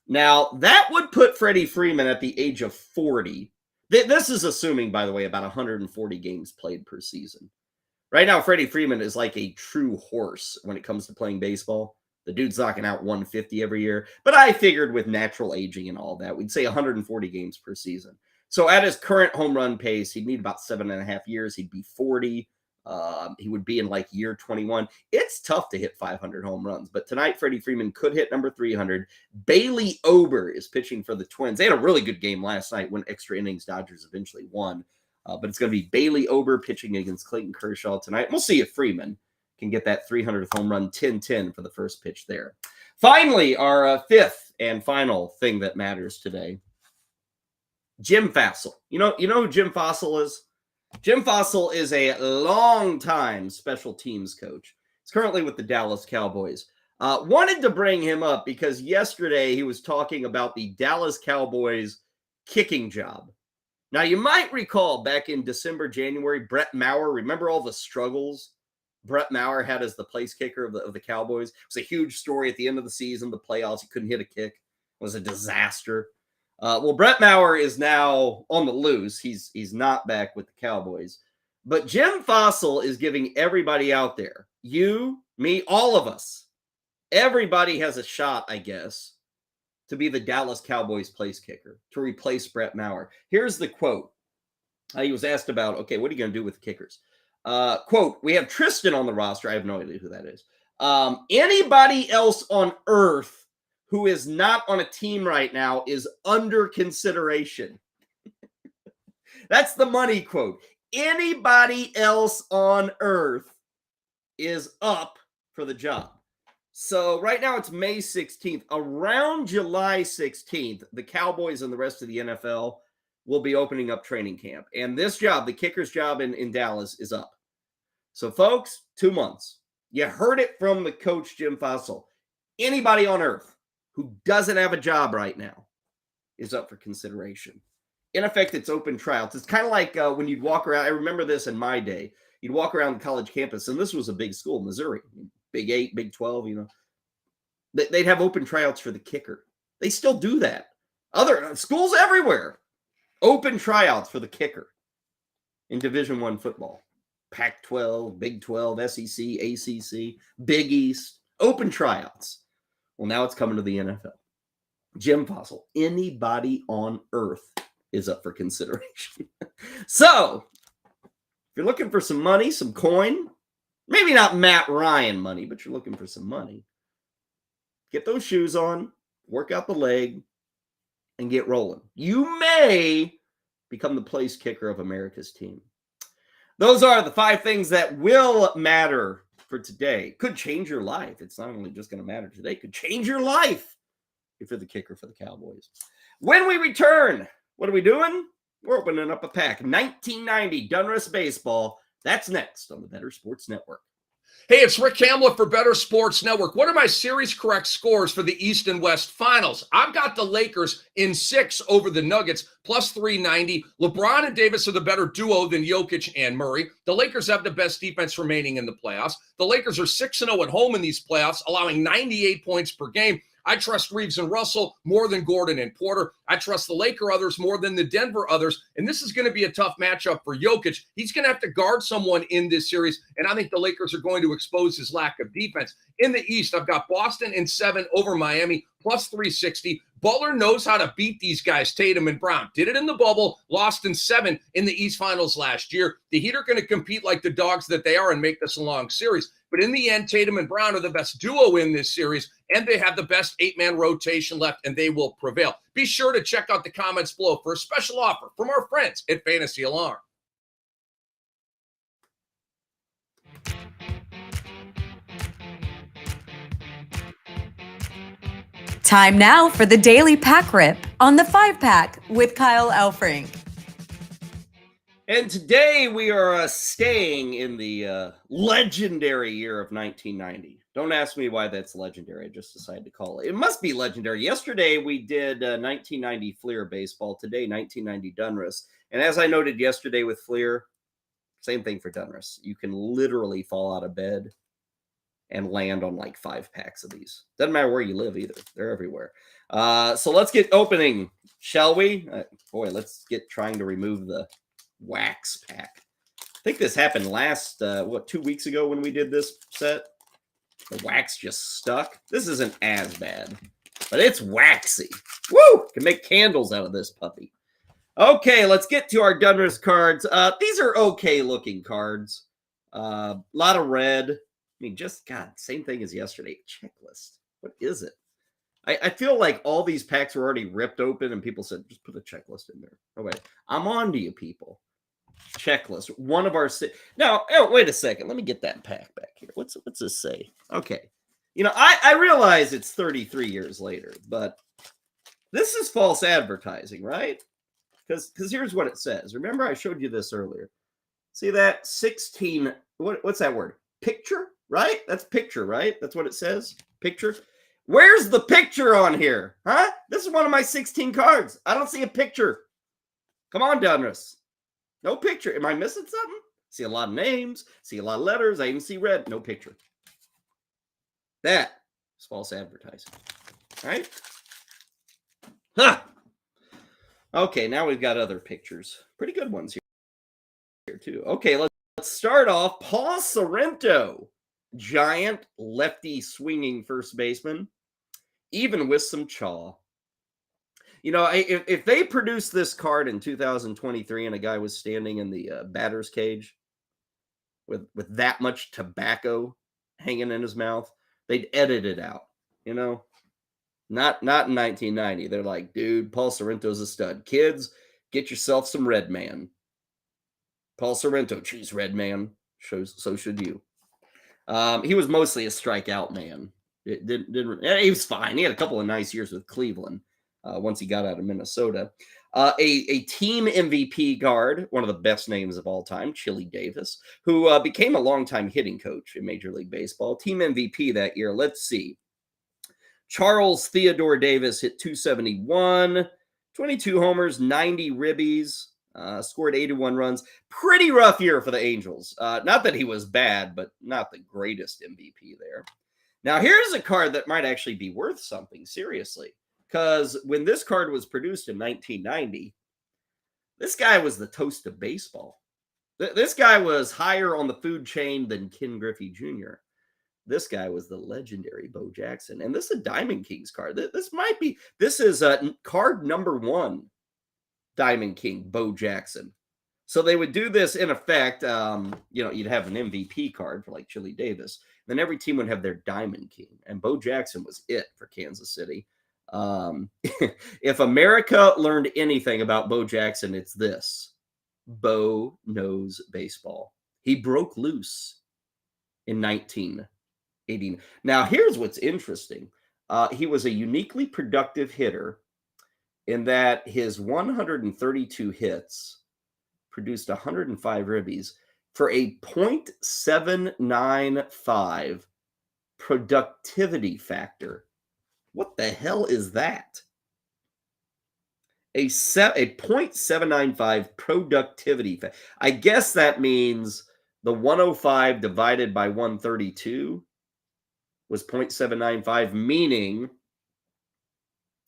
Now, that would put Freddie Freeman at the age of 40. This is assuming, by the way, about 140 games played per season. Right now, Freddie Freeman is like a true horse when it comes to playing baseball. The dude's knocking out 150 every year. But I figured with natural aging and all that, we'd say 140 games per season. So at his current home run pace, he'd need about 7.5 years. He'd be 40. He would be in like year 21. It's tough to hit 500 home runs. But tonight, Freddie Freeman could hit number 300. Bailey Ober is pitching for the Twins. They had a really good game last night when extra innings Dodgers eventually won. But it's going to be Bailey Ober pitching against Clayton Kershaw tonight. We'll see if Freeman can get that 300th home run, 10-10 for the first pitch there. Finally, our fifth and final thing that matters today, Jim Fassel. You know who Jim Fassel is? Jim Fassel is a long-time special teams coach. He's currently with the Dallas Cowboys. Wanted to bring him up because yesterday he was talking about the Dallas Cowboys kicking job. Now, you might recall back in December, January, Brett Maher, remember all the struggles Brett Maher had as the place kicker of the Cowboys? It was a huge story at the end of the season, the playoffs. He couldn't hit a kick. It was a disaster. Well, Brett Maher is now on the loose. He's not back with the Cowboys. But Jim Fassel is giving everybody out there, you, me, all of us, everybody has a shot, I guess, to be the Dallas Cowboys place kicker, to replace Brett Maher. Here's the quote. He was asked about, okay, what are you going to do with the kickers? Quote, we have Tristan on the roster. I have no idea who that is. Anybody else on earth who is not on a team right now is under consideration. That's the money quote. Anybody else on earth is up for the job. So right now it's May 16th. Around July 16th, the Cowboys and the rest of the NFL will be opening up training camp. And this job, the kicker's job in Dallas, is up. So folks, 2 months. You heard it from the coach, Jim Fassel. Anybody on earth who doesn't have a job right now is up for consideration. In effect, it's open tryouts. It's kind of like when you'd walk around. I remember this in my day. You'd walk around the college campus, and this was a big school, Missouri. Big 8, Big 12, They'd have open tryouts for the kicker. They still do that. Other schools everywhere. Open tryouts for the kicker in Division I football. Pac-12, Big 12, SEC, ACC, Big East. Open tryouts. Well, now it's coming to the NFL. Jim Fassel, anybody on earth is up for consideration. So, if you're looking for some money, some coin, maybe not Matt Ryan money, but you're looking for some money, get those shoes on, work out the leg, and get rolling. You may become the place kicker of America's team. Those are the 5 things that will matter for today. Could change your life. It's not only just going to matter today, could change your life if you're the kicker for the Cowboys. When we return, what are we doing? We're opening up a pack. 1990 Donruss Baseball. That's next on the Better Sports Network. Hey, it's Rick Hamlet for Better Sports Network. What are my series correct scores for the East and West Finals? I've got the Lakers in 6 over the Nuggets, plus 390. LeBron and Davis are the better duo than Jokic and Murray. The Lakers have the best defense remaining in the playoffs. The Lakers are 6-0 at home in these playoffs, allowing 98 points per game. I trust Reeves and Russell more than Gordon and Porter. I trust the Laker others more than the Denver others. And this is going to be a tough matchup for Jokic. He's going to have to guard someone in this series. And I think the Lakers are going to expose his lack of defense. In the East, I've got Boston in 7 over Miami, plus 360. Butler knows how to beat these guys, Tatum and Brown. Did it in the bubble, lost in 7 in the East Finals last year. The Heat are going to compete like the dogs that they are and make this a long series. But in the end, Tatum and Brown are the best duo in this series, and they have the best 8-man rotation left, and they will prevail. Be sure to check out the comments below for a special offer from our friends at Fantasy Alarm. Time now for the Daily Pack Rip on the 5-Pack with Kyle Elfrink. And today we are staying in the legendary year of 1990. Don't ask me why that's legendary. I just decided to call it. It must be legendary. Yesterday we did 1990 Fleer baseball. Today, 1990 Donruss. And as I noted yesterday with Fleer, same thing for Donruss. You can literally fall out of bed and land on like 5 packs of these. Doesn't matter where you live either. They're everywhere. So let's get opening, shall we? Boy, let's get trying to remove the wax pack. I think this happened last 2 weeks ago when we did this set. The wax just stuck. This isn't as bad, but it's waxy. Woo! Can make candles out of this puppy. Okay, let's get to our Donruss cards. These are okay looking cards. A lot of red. I mean, just God, same thing as yesterday. Checklist. What is it? I feel like all these packs were already ripped open and people said, just put a checklist in there. Okay, I'm on to you people. checklist. One of our now. Oh, wait a second. Let me get that pack back here. What's this say? Okay. I realize it's 33 years later, but this is false advertising, right? Because here's what it says. Remember, I showed you this earlier. See that 16? What's that word? Picture, right? That's picture, right? That's what it says. Picture. Where's the picture on here? Huh? This is one of my 16 cards. I don't see a picture. Come on, Donruss. No picture. Am I missing something? See a lot of names. See a lot of letters. I even see red. No picture. That is false advertising. All right? Huh. Okay, now we've got other pictures. Pretty good ones here too. Okay, let's start off. Paul Sorrento, giant lefty swinging first baseman, even with some chaw. If they produced this card in 2023 and a guy was standing in the batter's cage with that much tobacco hanging in his mouth, they'd edit it out. Not in 1990. They're like, dude, Paul Sorrento's a stud. Kids, get yourself some Red Man. Paul Sorrento, choose Red Man. So should you. He was mostly a strikeout man. He was fine. He had a couple of nice years with Cleveland once he got out of Minnesota. A team MVP guard, one of the best names of all time, Chili Davis, who became a longtime hitting coach in Major League Baseball. Team MVP that year. Let's see. Charles Theodore Davis hit 271, 22 homers, 90 ribbies, scored 81 runs. Pretty rough year for the Angels. Not that he was bad, but not the greatest MVP there. Now, here's a card that might actually be worth something, seriously. Because when this card was produced in 1990, this guy was the toast of baseball. This guy was higher on the food chain than Ken Griffey Jr. This guy was the legendary Bo Jackson. And this is a Diamond Kings card. This is card number 1, Diamond King, Bo Jackson. So they would do this in effect. You'd have an MVP card for like Chili Davis. Then every team would have their Diamond King. And Bo Jackson was it for Kansas City. If America learned anything about Bo Jackson, it's this. Bo knows baseball. He broke loose in 1980. Now, here's what's interesting. He was a uniquely productive hitter in that his 132 hits produced 105 ribbies for a .795 productivity factor. What the hell is that? A .795 productivity factor. I guess that means the 105 divided by 132 was .795, meaning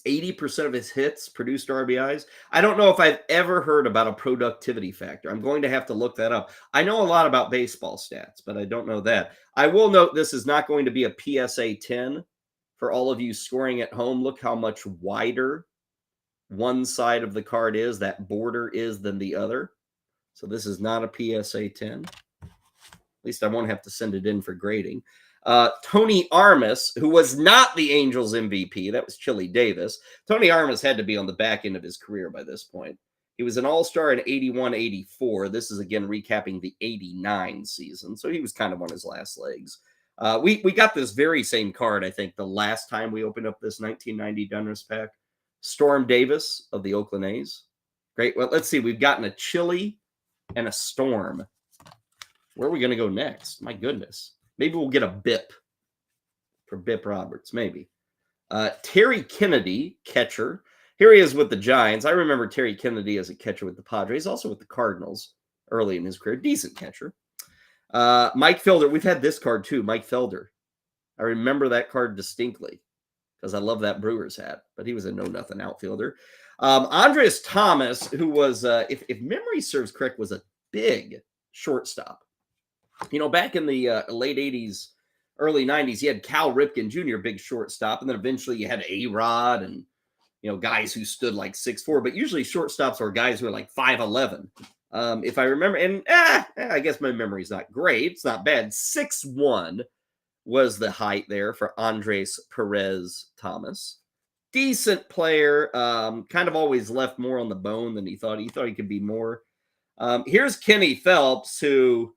80% of his hits produced RBIs. I don't know if I've ever heard about a productivity factor. I'm going to have to look that up. I know a lot about baseball stats, but I don't know that. I will note this is not going to be a PSA 10 for all of you scoring at home. Look how much wider one side of the card is, that border is, than the other. So this is not a PSA 10. At least I won't have to send it in for grading. Tony Armas, who was not the Angels MVP, that was Chili Davis. Tony Armas had to be on the back end of his career by this point. He was an all-star in 81-84. This is, again, recapping the 89 season. So he was kind of on his last legs. We got this very same card, I think, the last time we opened up this 1990 Donruss pack. Storm Davis of the Oakland A's. Great. Well, let's see. We've gotten a Chili and a Storm. Where are we going to go next? My goodness. Maybe we'll get a Bip for Bip Roberts. Maybe. Terry Kennedy, catcher. Here he is with the Giants. I remember Terry Kennedy as a catcher with the Padres, also with the Cardinals early in his career. Decent catcher. Mike Felder. We've had this card too. Mike Felder. I remember that card distinctly because I love that Brewers hat, but he was a know-nothing outfielder. Andres Thomas, who was, if memory serves correct, was a big shortstop. Back in the late 80s, early 90s, you had Cal Ripken Jr., big shortstop, and then eventually you had A-Rod and, guys who stood like 6'4", but usually shortstops are guys who are like 5'11". If I remember, and I guess my memory's not great. It's not bad. 6'1" was the height there for Andres Perez Thomas. Decent player, kind of always left more on the bone than he thought. He thought he could be more. Here's Kenny Phelps, who,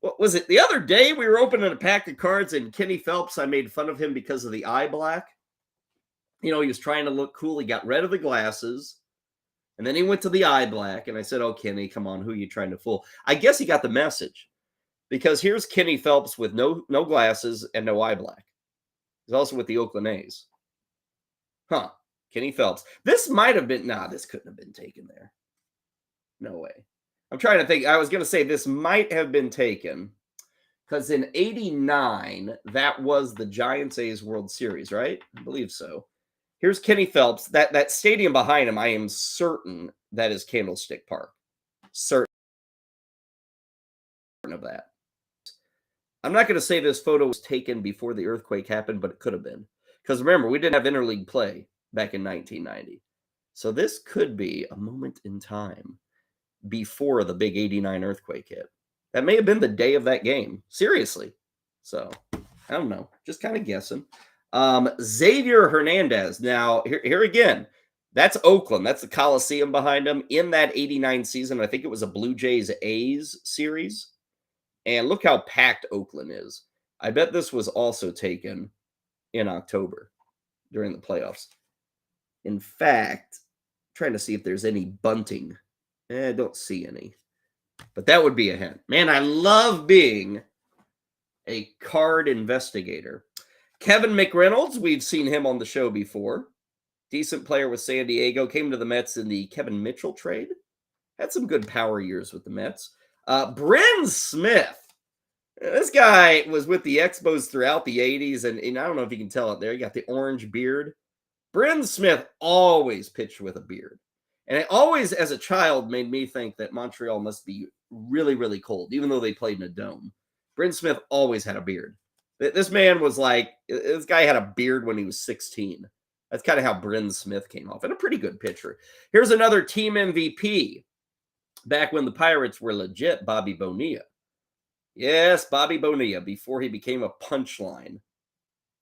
what was it? The other day we were opening a pack of cards, and Kenny Phelps, I made fun of him because of the eye black. He was trying to look cool. He got rid of the glasses, and then he went to the eye black. And I said, oh, Kenny, come on, who are you trying to fool? I guess he got the message, because here's Kenny Phelps with no glasses and no eye black. He's also with the Oakland A's. Huh. Kenny Phelps. This might have been, this couldn't have been taken there. No way. I'm trying to think. I was going to say this might have been taken because in 89, that was the Giants-A's World Series, right? I believe so. Here's Kenny Phelps. That stadium behind him, I am certain that is Candlestick Park. Certain of that. I'm not going to say this photo was taken before the earthquake happened, but it could have been. Because remember, we didn't have interleague play back in 1990. So this could be a moment in time before the big 89 earthquake hit. That may have been the day of that game. Seriously. So, I don't know. Just kind of guessing. Xavier Hernandez. Now, here again, that's Oakland. That's the Coliseum behind him. In that 89 season, I think it was a Blue Jays-A's series. And look how packed Oakland is. I bet this was also taken in October during the playoffs. In fact, trying to see if there's any bunting. I don't see any. But that would be a hint. Man, I love being a card investigator. Kevin McReynolds, we've seen him on the show before. Decent player with San Diego. Came to the Mets in the Kevin Mitchell trade. Had some good power years with the Mets. Bryn Smith. This guy was with the Expos throughout the 80s, and I don't know if you can tell it there. He got the orange beard. Bryn Smith always pitched with a beard. And it always, as a child, made me think that Montreal must be really, really cold, even though they played in a dome. Bryn Smith always had a beard. This man was like, this guy had a beard when he was 16. That's kind of how Bryn Smith came off, and a pretty good pitcher. Here's another team MVP. Back when the Pirates were legit, Bobby Bonilla. Yes, Bobby Bonilla, before he became a punchline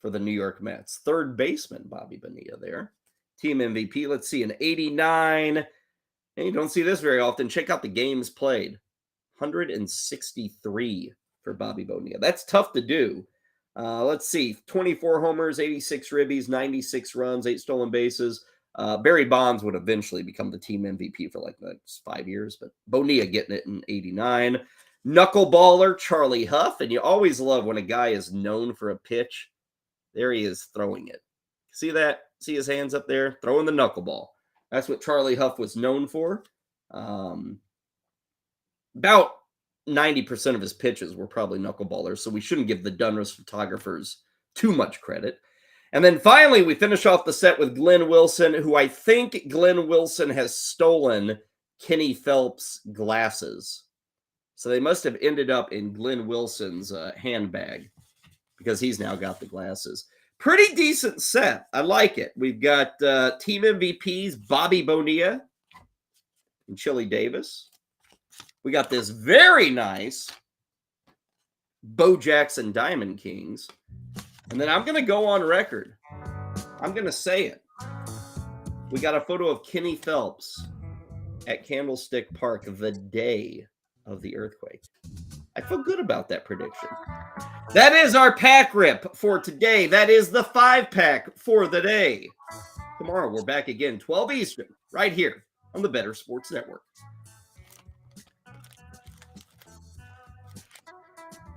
for the New York Mets. Third baseman, Bobby Bonilla there. Team MVP. Let's see, an 89. And you don't see this very often. Check out the games played. 163 for Bobby Bonilla. That's tough to do. Let's see, 24 homers, 86 ribbies, 96 runs, 8 stolen bases. Barry Bonds would eventually become the team MVP for like the next 5 years, but Bonilla getting it in 89. Knuckleballer Charlie Huff, and you always love when a guy is known for a pitch. There he is throwing it. See that? See his hands up there? Throwing the knuckleball. That's what Charlie Huff was known for. About 90% of his pitches were probably knuckleballers, so we shouldn't give the Donruss photographers too much credit. And then finally, we finish off the set with Glenn Wilson, who I think Glenn Wilson has stolen Kenny Phelps' glasses. So they must have ended up in Glenn Wilson's handbag because he's now got the glasses. Pretty decent set. I like it. We've got team MVPs, Bobby Bonilla and Chili Davis. We got this very nice Bo Jackson Diamond Kings. And then I'm going to go on record. I'm going to say it. We got a photo of Kenny Phelps at Candlestick Park the day of the earthquake. I feel good about that prediction. That is our pack rip for today. That is the 5-pack for the day. Tomorrow we're back again, 12 Eastern, right here on the Better Sports Network.